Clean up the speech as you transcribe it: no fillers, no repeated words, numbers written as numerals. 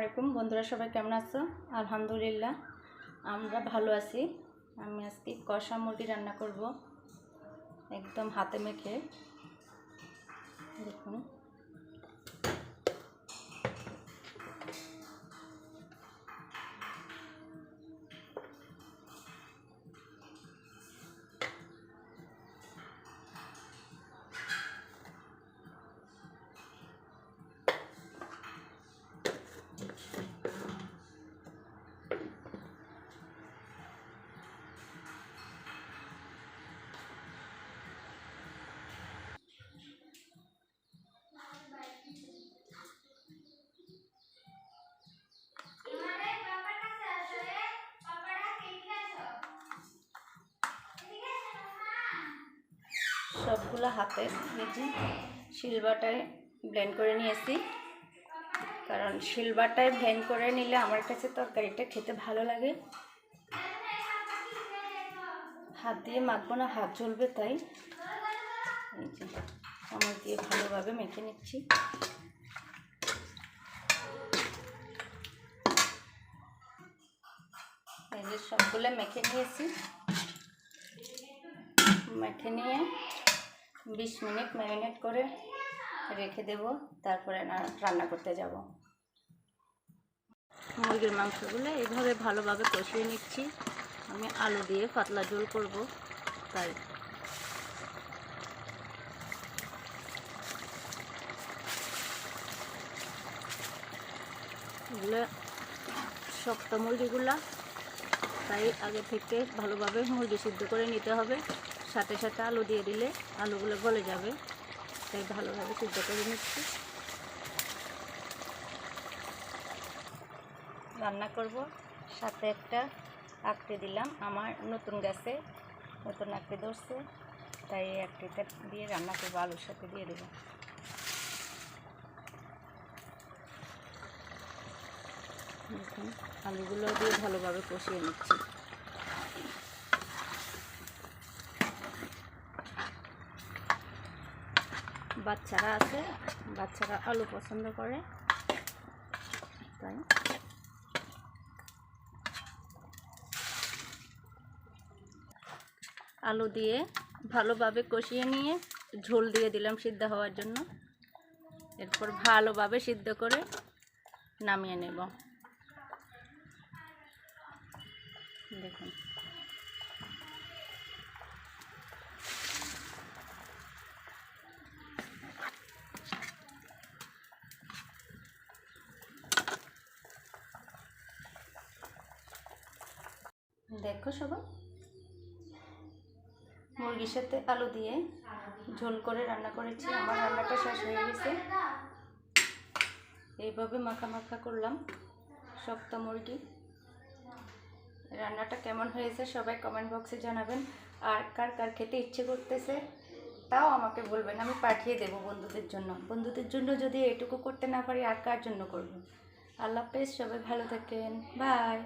আলাইকুম বন্ধুরা, সবাই কেমন আছো? আলহামদুলিল্লাহ আমরা ভালো আছি। আমি আজকে কষা মুরগি রান্না করব, একদম হাতে মেখে। দেখুন, সবগুলো হাতে ভেজে শিলবাটায় ব্লেন্ড করে নিয়েছি, কারণ শিলবাটায় ব্লেন্ড করে নিলে আমার কাছে তরকারিটা খেতে ভালো লাগে। হাত দিয়ে মাখবো না, হাত জ্বলবে, তাই এই যে চামচ দিয়ে ভালোভাবে মেখে নিচ্ছি। এই যে সবগুলো মেখে নিয়েছি। মেখে নিয়ে 20 মিনিট ম্যারিনেট করে রেখে দেব, তারপরে রান্না করতে যাব। মুরগির মাংসগুলো এইভাবে ভালোভাবে কষিয়ে নিচ্ছি। আমি আলু দিয়ে পাতলা ঝোল করব, তাই এগুলো শক্ত মুরগিগুলা, তাই আগে থেকে ভালোভাবে মুরগি সিদ্ধ করে নিতে হবে। সাথে সাথে আলু দিয়ে দিলে আলুগুলো গলে যাবে, তাই ভালোভাবে সিদ্ধ করে নিচ্ছি। রান্না করব, সাথে একটা আকড়ি দিলাম। আমার নতুন গাছে নতুন আকড়ি ধরছে, তাই এই আকড়িটা দিয়ে রান্না করবো, আলুর সাথে দিয়ে দেবো। দেখুন, আলুগুলো দিয়ে ভালোভাবে কষিয়ে নিচ্ছি। বাচ্চারা আছে, বাচ্চারা আলু পছন্দ করে, তাই আলু দিয়ে ভালোভাবে কষিয়ে নিয়ে ঝোল দিয়ে দিলাম সিদ্ধ হওয়ার জন্য। এরপর ভালোভাবে সিদ্ধ করে নামিয়ে নেব। দেখুন, দেখো সবাই, মুরগির সাথে আলু দিয়ে ঝোল করে রান্না করেছি। আমার রান্নাটা শেষ হয়ে গেছে। এইভাবে মাখা মাখা করলাম শক্ত মুরগি। রান্নাটা কেমন হয়েছে সবাই কমেন্ট বক্সে জানাবেন। আর কার কার খেতে ইচ্ছে করতেছে তাও আমাকে বলবেন, আমি পাঠিয়ে দেব বন্ধুদের জন্য। বন্ধুদের জন্য যদি এটুকু করতে না পারি আর কার জন্য করব? আল্লাহ হাফেজ, সবাই ভালো থাকেন, বাই।